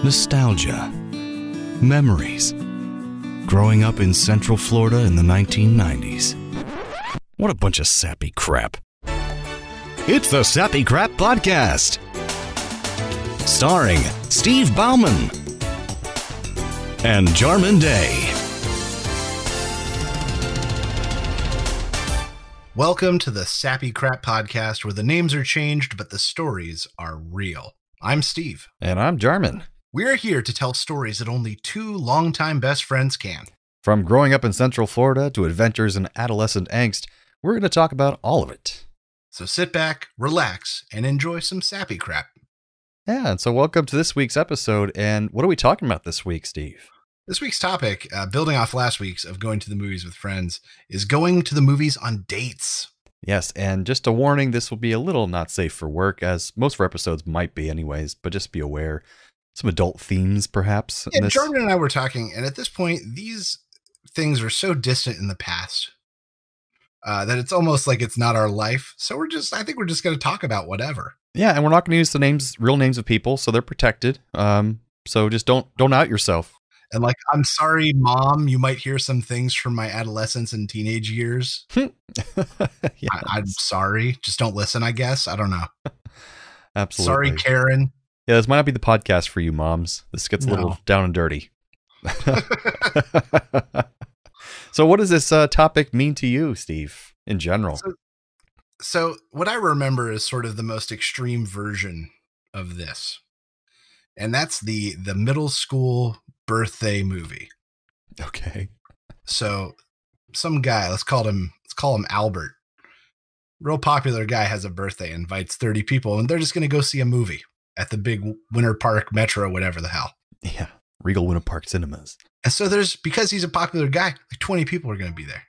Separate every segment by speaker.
Speaker 1: nostalgia, memories, growing up in Central Florida in the 1990s. What a bunch of sappy crap. It's the Sappy Crap Podcast, starring Steve Bauman and Jarman Day.
Speaker 2: Welcome to the Sappy Crap Podcast, where the names are changed, but the stories are real. I'm Steve.
Speaker 3: And I'm Jarman.
Speaker 2: We're here to tell stories that only two longtime best friends can.
Speaker 3: From growing up in Central Florida to adventures in adolescent angst, we're going to talk about all of it.
Speaker 2: So sit back, relax, and enjoy some sappy crap.
Speaker 3: Yeah, and so welcome to this week's episode. And what are we talking about this week, Steve?
Speaker 2: This week's topic, building off last week's of going to the movies with friends, is going to the movies on dates.
Speaker 3: Yes, and just a warning, this will be a little not safe for work, as most of our episodes might be anyways, but just be aware. Some adult themes, perhaps.
Speaker 2: Yeah, Jordan and I were talking, and at this point, these things are so distant in the past that it's almost like it's not our life. So I think we're just going to talk about whatever.
Speaker 3: Yeah, and we're not going to use the real names of people, so they're protected. So just don't out yourself.
Speaker 2: And like, I'm sorry, Mom, you might hear some things from my adolescence and teenage years.
Speaker 3: Yes.
Speaker 2: I'm sorry. Just don't listen, I guess. I don't know.
Speaker 3: Absolutely.
Speaker 2: Sorry, Karen.
Speaker 3: Yeah, this might not be the podcast for you, moms. This gets a little down and dirty. So what does this topic mean to you, Steve, in general?
Speaker 2: So what I remember is sort of the most extreme version of this. And that's the middle school birthday movie.
Speaker 3: Okay.
Speaker 2: So some guy, let's call him Albert. Real popular guy has a birthday, invites 30 people, and they're just going to go see a movie at the big Winter Park Metro, whatever the hell.
Speaker 3: Yeah. Regal Winter Park Cinemas.
Speaker 2: And so because he's a popular guy, like 20 people are going to be there.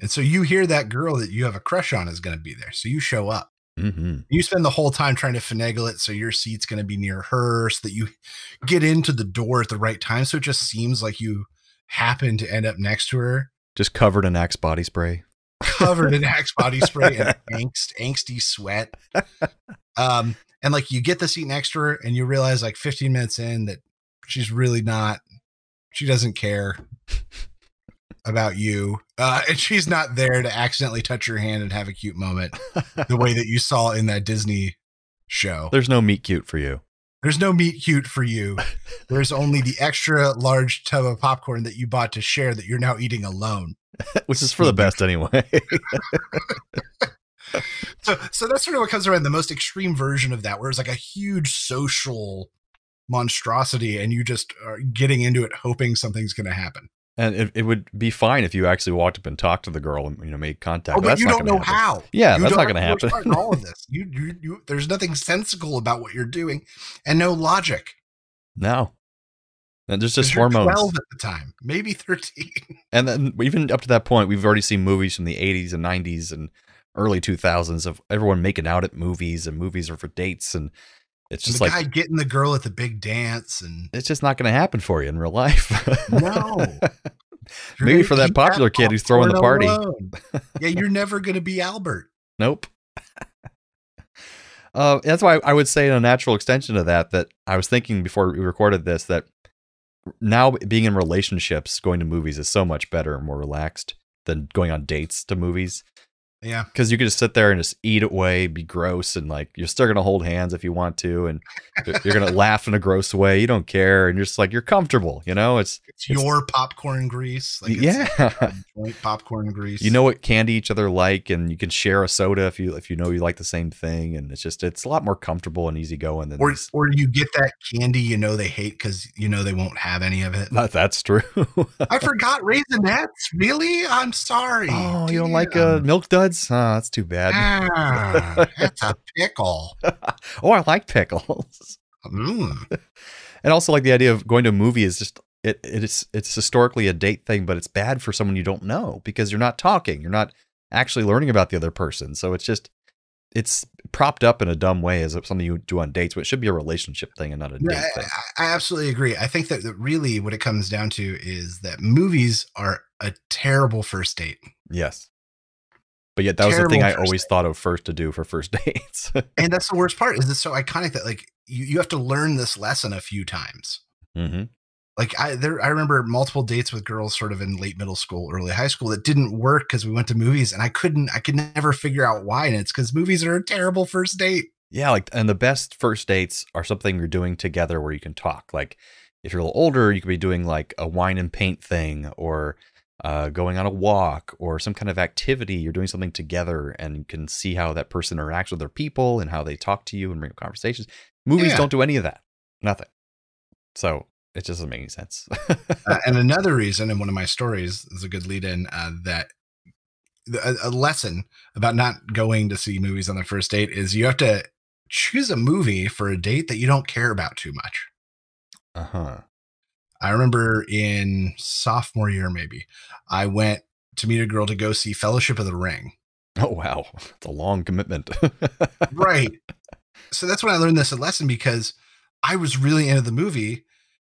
Speaker 2: And so you hear that girl that you have a crush on is going to be there. So you show up.
Speaker 3: Mm-hmm.
Speaker 2: You spend the whole time trying to finagle it so your seat's going to be near her, so that you get into the door at the right time. So it just seems like you happen to end up next to her.
Speaker 3: Just covered in Axe body spray.
Speaker 2: Covered in Axe body spray and angsty sweat. And like you get the seat next to her and you realize like 15 minutes in that she's really not, she doesn't care about you. And she's not there to accidentally touch your hand and have a cute moment the way that you saw in that Disney show.
Speaker 3: There's no meet cute for you.
Speaker 2: There's no meet cute for you. There's only the extra large tub of popcorn that you bought to share that you're now eating alone.
Speaker 3: Which is for the best anyway.
Speaker 2: So that's sort of what comes around, the most extreme version of that, where it's like a huge social monstrosity and you just are getting into it hoping something's going to happen.
Speaker 3: And it would be fine if you actually walked up and talked to the girl and made contact.
Speaker 2: Oh, but you don't know how.
Speaker 3: Yeah, that's not going to happen.
Speaker 2: All of this, you there's nothing sensical about what you're doing, and no logic.
Speaker 3: No, and there's just hormones.
Speaker 2: 12 at the time, maybe 13.
Speaker 3: And then even up to that point, we've already seen movies from the 80s and 90s and early 2000s of everyone making out at movies, and movies are for dates, and it's just
Speaker 2: the guy getting the girl at the big dance, and
Speaker 3: it's just not going to happen for you in real life.
Speaker 2: No.
Speaker 3: Maybe for that popular kid who's throwing the party.
Speaker 2: Yeah, you're never going to be Albert.
Speaker 3: Nope. That's why I would say in a natural extension of that I was thinking before we recorded this, that now being in relationships, going to movies is so much better and more relaxed than going on dates to movies.
Speaker 2: Yeah.
Speaker 3: Because you could just sit there and just eat away, be gross, and like you're still going to hold hands if you want to, and you're going to laugh in a gross way. You don't care. And you're just like, you're comfortable, it's
Speaker 2: your popcorn grease. Like joint popcorn grease.
Speaker 3: You know what candy each other like, and you can share a soda if you know you like the same thing. And it's a lot more comfortable and easygoing than
Speaker 2: or you get that candy they hate because they won't have any of it.
Speaker 3: That's true.
Speaker 2: I forgot Raisinets. Really? I'm sorry.
Speaker 3: Oh, you don't like Milk Duds? Oh, that's too bad.
Speaker 2: That's a pickle.
Speaker 3: Oh, I like pickles. And also, like, the idea of going to a movie is just it's historically a date thing, but it's bad for someone you don't know because you're not talking, you're not actually learning about the other person. So it's propped up in a dumb way as something you do on dates, but it should be a relationship thing and not a date thing.
Speaker 2: I absolutely agree. I think that really what it comes down to is that movies are a terrible first date.
Speaker 3: Yes. But yet that was the thing I always thought of first to do for first dates.
Speaker 2: And that's the worst part, is it's so iconic that like you have to learn this lesson a few times.
Speaker 3: Mm-hmm.
Speaker 2: Like I remember multiple dates with girls sort of in late middle school, early high school that didn't work because we went to movies, and I could never figure out why. And it's because movies are a terrible first date.
Speaker 3: Yeah. Like, and the best first dates are something you're doing together where you can talk. Like if you're a little older, you could be doing like a wine and paint thing, or going on a walk, or some kind of activity. You're doing something together and you can see how that person interacts with their people and how they talk to you and bring up conversations. Movies don't do any of that. Nothing. So it just doesn't make any sense.
Speaker 2: And another reason, and one of my stories is a good lead in, that a lesson about not going to see movies on the first date is you have to choose a movie for a date that you don't care about too much.
Speaker 3: Uh-huh.
Speaker 2: I remember in sophomore year, maybe, I went to meet a girl to go see Fellowship of the Ring.
Speaker 3: Oh, wow. It's a long commitment.
Speaker 2: Right. So that's when I learned this lesson, because I was really into the movie,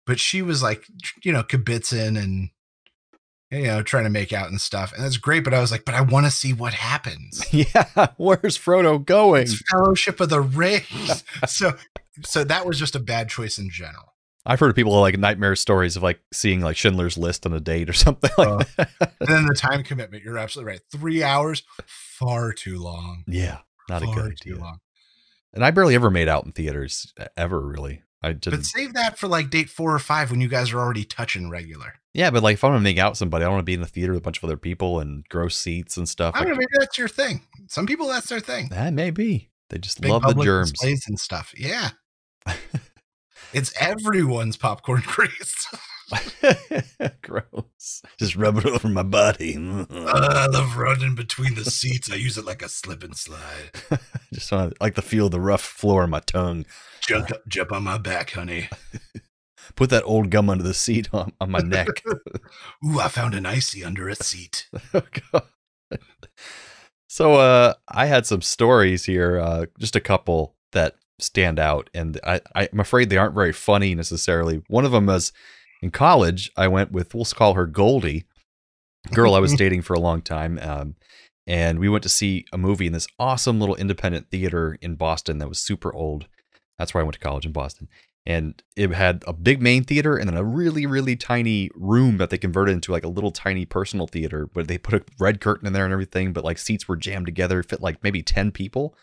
Speaker 2: but she was like, kibitzing and, trying to make out and stuff. And that's great. But I was like, but I want to see what happens.
Speaker 3: Yeah. Where's Frodo going?
Speaker 2: It's Fellowship of the Ring. So that was just a bad choice in general.
Speaker 3: I've heard of people like nightmare stories of like seeing like Schindler's List on a date or something like that.
Speaker 2: And then the time commitment. You're absolutely right. 3 hours, far too long.
Speaker 3: Yeah. Not a good idea.
Speaker 2: Too long.
Speaker 3: And I barely ever made out in theaters ever, really.
Speaker 2: But save that for like date 4 or 5 when you guys are already touching regular.
Speaker 3: Yeah, but like if I want to make out with somebody, I don't want to be in the theater with a bunch of other people and gross seats and stuff.
Speaker 2: I don't know, maybe that's your thing. Some people, that's their thing.
Speaker 3: That may be. They just
Speaker 2: Big
Speaker 3: love the germs.
Speaker 2: Displays and stuff. Yeah. It's everyone's popcorn craze.
Speaker 3: Gross. Just rub it over my body.
Speaker 2: I love running between the seats. I use it like a slip and slide.
Speaker 3: Just want to like the feel of the rough floor on my tongue.
Speaker 2: Jump on my back, honey.
Speaker 3: Put that old gum under the seat on my neck.
Speaker 2: Ooh, I found an icy under a seat.
Speaker 3: Oh, God. So I had some stories here, just a couple that stand out, and I'm afraid they aren't very funny necessarily. One of them was in college. I went with, we'll call her Goldie, a girl I was dating for a long time, and we went to see a movie in this awesome little independent theater in Boston that was super old. That's where I went to college, in Boston. And it had a big main theater and then a really, really tiny room that they converted into like a little tiny personal theater, but they put a red curtain in there and everything, but like seats were jammed together, fit like maybe 10 people.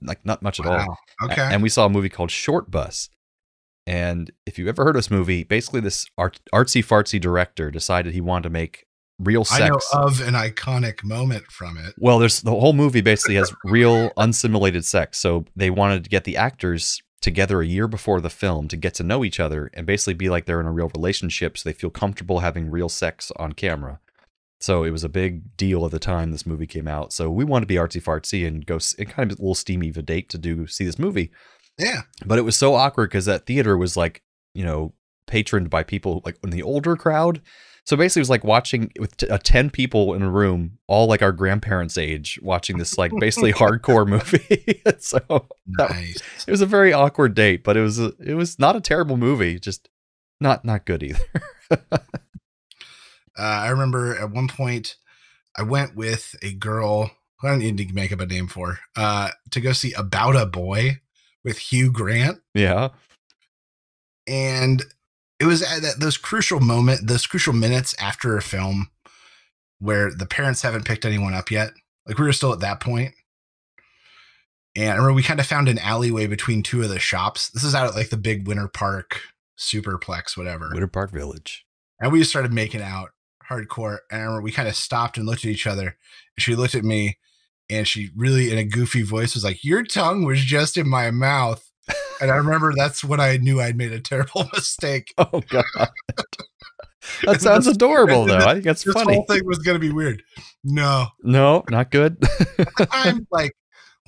Speaker 3: Like not much at all.
Speaker 2: Okay.
Speaker 3: And we saw a movie called Short Bus. And if you ever heard of this movie, basically this artsy fartsy director decided he wanted to make real sex.
Speaker 2: I know of an iconic moment from it.
Speaker 3: Well, the whole movie basically has real unsimulated sex. So they wanted to get the actors together a year before the film to get to know each other and basically be like they're in a real relationship, so they feel comfortable having real sex on camera. So it was a big deal at the time this movie came out. So we wanted to be artsy fartsy and go and kind of a little steamy of a date to see this movie.
Speaker 2: Yeah.
Speaker 3: But it was so awkward because that theater was like, patroned by people like in the older crowd. So basically it was like watching with 10 people in a room, all like our grandparents' age, watching this like basically hardcore movie. So
Speaker 2: nice.
Speaker 3: It was a very awkward date, but it was not a terrible movie, just not good either.
Speaker 2: I remember at one point I went with a girl who I don't need to make up a name for, to go see About a Boy with Hugh Grant.
Speaker 3: Yeah.
Speaker 2: And it was at those crucial minutes after a film where the parents haven't picked anyone up yet. Like we were still at that point. And I remember we kind of found an alleyway between two of the shops. This is out at like the big Winter Park Superplex, whatever.
Speaker 3: Winter Park Village.
Speaker 2: And we just started making out hardcore. And I remember we kind of stopped and looked at each other. And she looked at me and she really in a goofy voice was like, "Your tongue was just in my mouth." And I remember that's when I knew I'd made a terrible mistake.
Speaker 3: Oh, God. That sounds adorable, though. I think that's funny.
Speaker 2: This whole thing was going to be weird. No,
Speaker 3: not good.
Speaker 2: I'm like,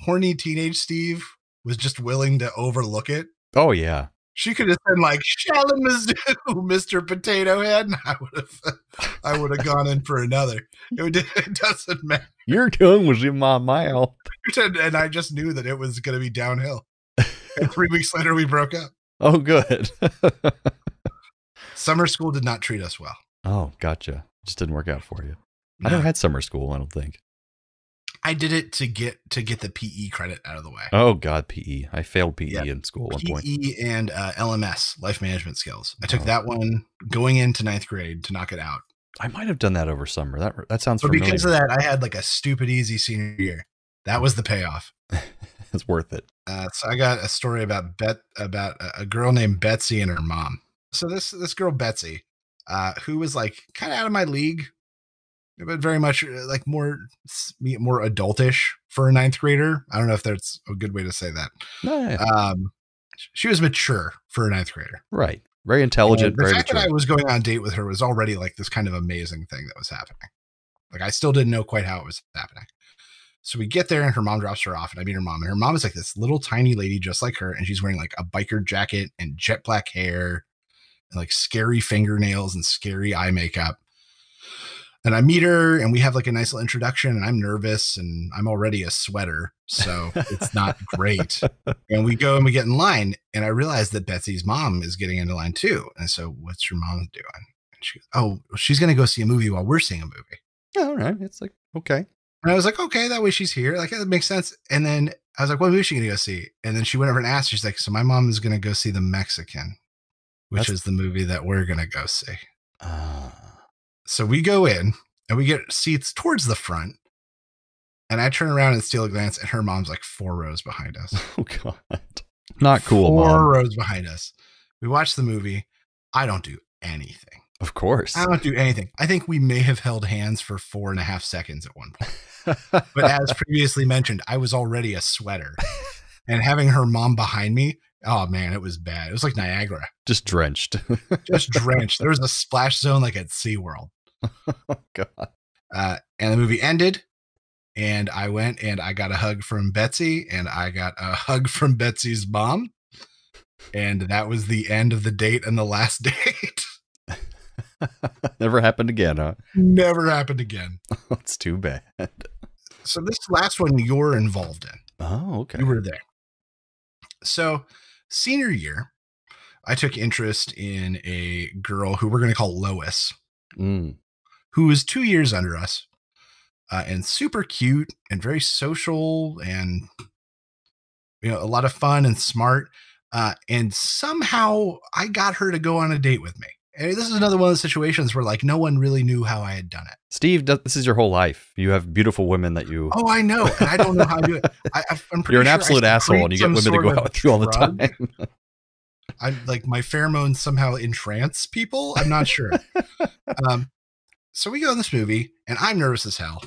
Speaker 2: horny teenage Steve was just willing to overlook it.
Speaker 3: Oh, yeah.
Speaker 2: She could have been like, "Shalamazoo, Mr. Potato Head," and I would have gone in for another. It doesn't matter.
Speaker 3: Your tongue was in my mouth.
Speaker 2: And I just knew that it was going to be downhill. And 3 weeks later, we broke up.
Speaker 3: Oh, good.
Speaker 2: Summer school did not treat us well.
Speaker 3: Oh, gotcha. Just didn't work out for you.
Speaker 2: No.
Speaker 3: I never had summer school, I don't think.
Speaker 2: I did it to get the PE credit out of the way.
Speaker 3: Oh God, PE. I failed PE in school at one point.
Speaker 2: PE and LMS, life management skills. I took that one going into 9th grade to knock it out.
Speaker 3: I might have done that over summer. That sounds familiar.
Speaker 2: Because of that, I had like a stupid easy senior year. That was the payoff.
Speaker 3: It's worth it.
Speaker 2: So I got a story about a girl named Betsy and her mom. So this girl Betsy, who was like kind of out of my league, but very much like more adultish for a 9th grader. I don't know if that's a good way to say that.
Speaker 3: No.
Speaker 2: She was mature for a 9th grader.
Speaker 3: Right. Very intelligent.
Speaker 2: The
Speaker 3: very
Speaker 2: fact
Speaker 3: mature.
Speaker 2: that I was going on a date with her was already like this kind of amazing thing that was happening. Like I still didn't know quite how it was happening. So we get there and her mom drops her off and I meet her mom. And her mom is like this little tiny lady just like her. And she's wearing like a biker jacket and jet black hair and like scary fingernails and scary eye makeup. And I meet her and we have like a nice little introduction and I'm nervous and I'm already a sweater. So it's not great. And we go and we get in line and I realize that Betsy's mom is getting into line too. And so what's your mom doing? And she goes, oh, she's going to go see a movie while we're seeing a movie.
Speaker 3: Yeah, all right. It's like, okay.
Speaker 2: And I was like, okay, that way she's here. Like, that makes sense. And then I was like, what movie is she going to go see? And then she went over and asked, she's like, so my mom is going to go see The Mexican, which is the movie that we're going to go see. So we go in and we get seats towards the front. And I turn around and steal a glance and her mom's like 4 rows behind us.
Speaker 3: Oh God. Not cool,
Speaker 2: 4
Speaker 3: Mom.
Speaker 2: rows behind us. We watch the movie. I don't do anything.
Speaker 3: Of course.
Speaker 2: I don't do anything. I think we may have held hands for 4.5 seconds at one point. But as previously mentioned, I was already a sweater. And having her mom behind me, oh man, it was bad. It was like Niagara.
Speaker 3: Just drenched.
Speaker 2: Just drenched. There was a splash zone like at SeaWorld.
Speaker 3: Oh God.
Speaker 2: And the movie ended. And I went and I got a hug from Betsy. And I got a hug from Betsy's mom. And that was the end of the date and the last date.
Speaker 3: Never happened again, huh?
Speaker 2: Never happened again.
Speaker 3: That's too bad.
Speaker 2: So this last one you're involved in.
Speaker 3: Oh, okay.
Speaker 2: You were there. So senior year, I took interest in a girl who we're going to call Lois, who was 2 years under us and super cute and very social and, you know, a lot of fun and smart. And somehow I got her to go on a date with me. And this is another one of the situations where like no one really knew how I had done it.
Speaker 3: Steve, this is your whole life. You have beautiful women that you.
Speaker 2: Oh, I know. And I don't know how to do it. I'm pretty
Speaker 3: You're an
Speaker 2: sure
Speaker 3: absolute asshole and you get women to go out with you all the time.
Speaker 2: I like my pheromones somehow entrance people. I'm not sure. So we go in this movie and I'm nervous as hell.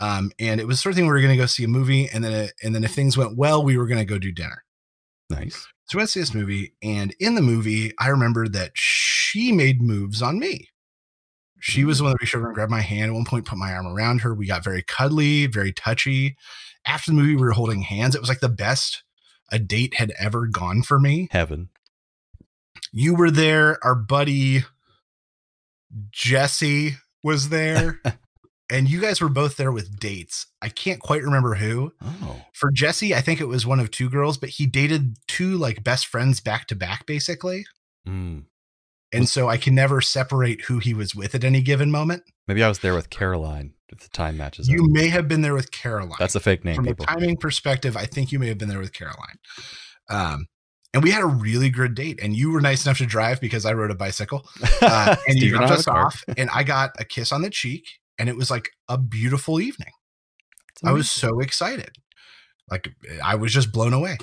Speaker 2: And it was the sort of thing we were going to go see a movie. And then if things went well, we were going to go do dinner.
Speaker 3: Nice.
Speaker 2: So we went to see this movie. And in the movie, I remember that she made moves on me. She was the one that reached over and grabbed my hand at one point, put my arm around her. We got very cuddly, very touchy. After the movie, we were holding hands. It was like the best a date had ever gone for me.
Speaker 3: Heaven.
Speaker 2: You were there. Our buddy Jesse was there. And you guys were both there with dates. I can't quite remember who.
Speaker 3: Oh.
Speaker 2: For Jesse, I think it was one of 2 girls, but he dated 2 like best friends back to back, basically. And so I can never separate who he was with at any given moment.
Speaker 3: Maybe I was there with Caroline if the time matches
Speaker 2: You
Speaker 3: up.
Speaker 2: may have been there with Caroline.
Speaker 3: That's a fake name,
Speaker 2: From
Speaker 3: people.
Speaker 2: a timing perspective, I think you may have been there with Caroline. And we had a really good date. And you were nice enough to drive because I rode a bicycle. And you dropped us off. And I got a kiss on the cheek. And it was like a beautiful evening. I was so excited. Like I was just blown away.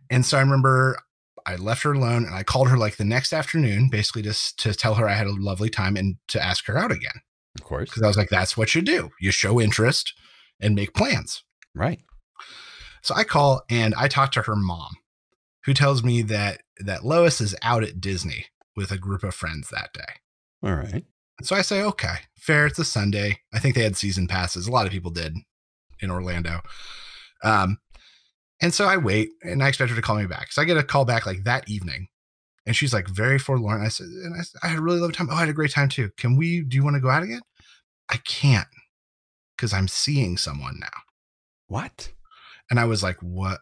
Speaker 2: And so I remember I left her alone and I called her like the next afternoon, basically just to tell her I had a lovely time and to ask her out again.
Speaker 3: Of course.
Speaker 2: Because I was like, that's what you do. You show interest and make plans.
Speaker 3: Right.
Speaker 2: So I call and I talk to her mom, who tells me that Lois is out at Disney with a group of friends that day.
Speaker 3: All right.
Speaker 2: So I say, okay, fair. It's a Sunday. I think they had season passes. A lot of people did in Orlando. And so I wait and I expect her to call me back. So I get a call back like that evening and she's like very forlorn. I said, I had a really lovely time. Oh, I had a great time too. Do you want to go out again? I can't because I'm seeing someone now.
Speaker 3: What?
Speaker 2: And I was like, when?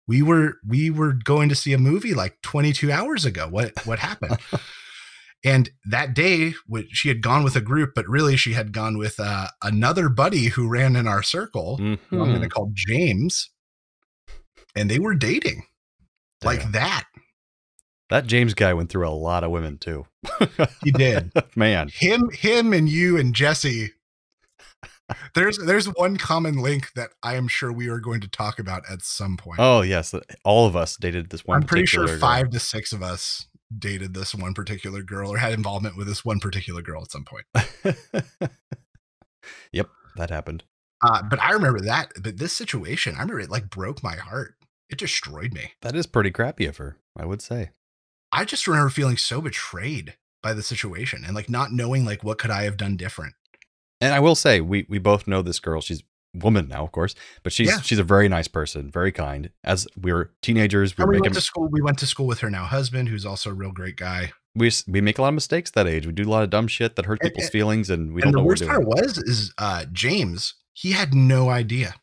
Speaker 2: We were going to see a movie like 22 hours ago. What happened? And that day, she had gone with a group, but really she had gone with another buddy who ran in our circle, who I'm going to call James. And they were dating. Damn. Like that.
Speaker 3: That James guy went through a lot of women too.
Speaker 2: He did.
Speaker 3: Man.
Speaker 2: Him and you and Jesse. There's one common link that I am sure we are going to talk about at some point.
Speaker 3: Oh, yes. All of us dated this one.
Speaker 2: I'm pretty sure 5 to 6 of us dated this one particular girl or had involvement with this one particular girl at some point.
Speaker 3: Yep, that happened.
Speaker 2: But I remember that. But this situation, I remember it like broke my heart. It destroyed me.
Speaker 3: That is pretty crappy of her, I would say.
Speaker 2: I just remember feeling so betrayed by the situation and like not knowing like what could I have done different.
Speaker 3: And I will say, we both know this girl. She's a woman now, of course, but she's a very nice person, very kind. As we were teenagers, we
Speaker 2: went to school. We went to school with her now husband, who's also a real great guy.
Speaker 3: We make a lot of mistakes at that age. We do a lot of dumb shit that hurt people's feelings, and we don't know what we're doing.
Speaker 2: The worst part is James. He had no idea.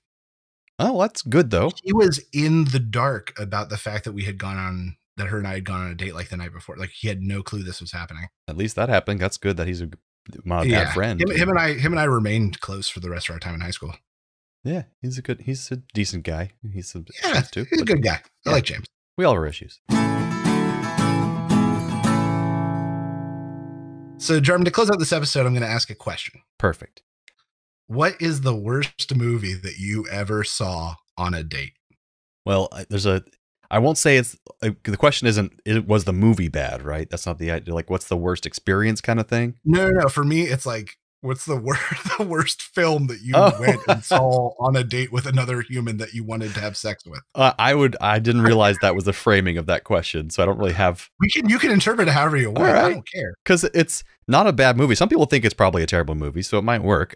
Speaker 3: Oh, that's good though.
Speaker 2: He was in the dark about the fact that her and I had gone on a date like the night before. Like he had no clue this was happening.
Speaker 3: At least that happened. That's good that he's a bad friend.
Speaker 2: Him and I remained close for the rest of our time in high school.
Speaker 3: Yeah, he's a decent guy. He's a
Speaker 2: good guy. I like James.
Speaker 3: We all have our issues.
Speaker 2: So, Jarman, to close out this episode, I'm going to ask a question.
Speaker 3: Perfect.
Speaker 2: What is the worst movie that you ever saw on a date?
Speaker 3: Well, I won't say the question isn't, was the movie bad, right? That's not the idea. Like, what's the worst experience kind of thing?
Speaker 2: No. For me, it's like, what's the worst film that you went and saw on a date with another human that you wanted to have sex with?
Speaker 3: I didn't realize that was the framing of that question. So I don't really have.
Speaker 2: You can interpret it however you want. Right. I don't care.
Speaker 3: Because it's not a bad movie. Some people think it's probably a terrible movie, so it might work.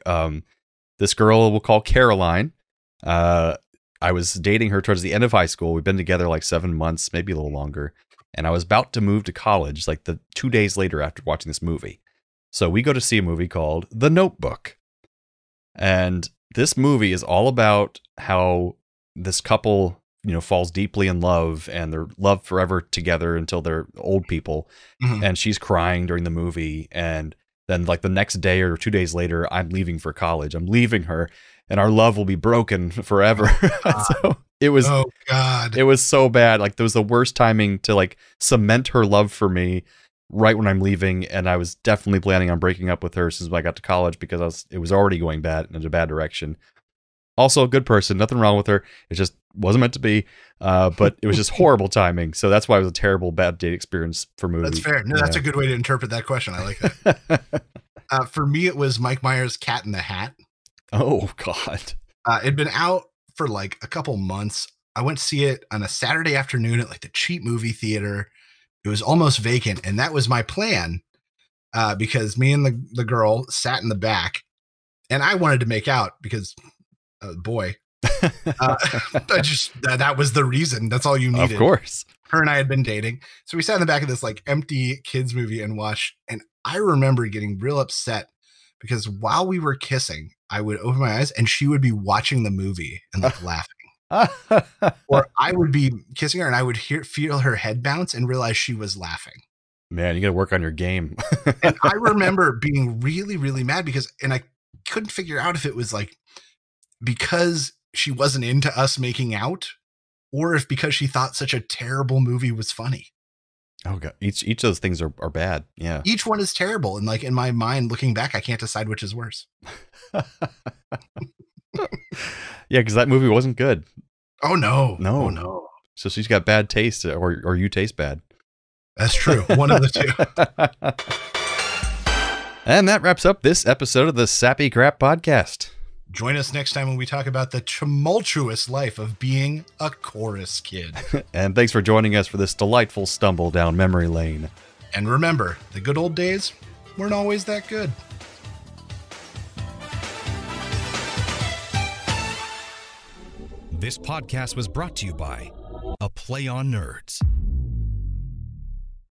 Speaker 3: This girl we'll call Caroline. I was dating her towards the end of high school. We've been together like 7 months, maybe a little longer. And I was about to move to college, like 2 days later after watching this movie. So we go to see a movie called The Notebook. And this movie is all about how this couple, falls deeply in love and they're loved forever together until they're old people. Mm-hmm. And she's crying during the movie. And then like the next day or 2 days later, I'm leaving for college. I'm leaving her and our love will be broken forever. So it was, it was so bad. Like there was the worst timing to like cement her love for me right when I'm leaving. And I was definitely planning on breaking up with her as soon as I got to college because it was already going bad in a bad direction. Also a good person, nothing wrong with her. It just wasn't meant to be. But it was just horrible timing. So that's why it was a terrible, bad date experience for movies.
Speaker 2: That's fair. No, that's a good way to interpret that question. I like that. For me, it was Mike Myers' Cat in the Hat.
Speaker 3: Oh, God.
Speaker 2: It'd been out for like a couple months. I went to see it on a Saturday afternoon at like the cheap movie theater. It was almost vacant. And that was my plan because me and the girl sat in the back and I wanted to make out because boy, that was the reason. That's all you needed.
Speaker 3: Of course.
Speaker 2: Her and I had been dating. So we sat in the back of this like empty kids movie and watched. And I remember getting real upset because while we were kissing, I would open my eyes and she would be watching the movie and like laughing. Or I would be kissing her and I would feel her head bounce and realize she was laughing.
Speaker 3: Man, you got to work on your game.
Speaker 2: And I remember being really, really mad and I couldn't figure out if it was like because she wasn't into us making out or if because she thought such a terrible movie was funny.
Speaker 3: Oh God. Each of those things are bad. Yeah.
Speaker 2: Each one is terrible. And like in my mind, looking back, I can't decide which is worse.
Speaker 3: Yeah. Cause that movie wasn't good.
Speaker 2: Oh no.
Speaker 3: No.
Speaker 2: Oh, no.
Speaker 3: So she's got bad taste or you taste bad.
Speaker 2: That's true. One of the two.
Speaker 3: And that wraps up this episode of the Sappy Crap Podcast.
Speaker 2: Join us next time when we talk about the tumultuous life of being a chorus kid.
Speaker 3: And thanks for joining us for this delightful stumble down memory lane.
Speaker 2: And remember, the good old days weren't always that good.
Speaker 1: This podcast was brought to you by A Play on Nerds.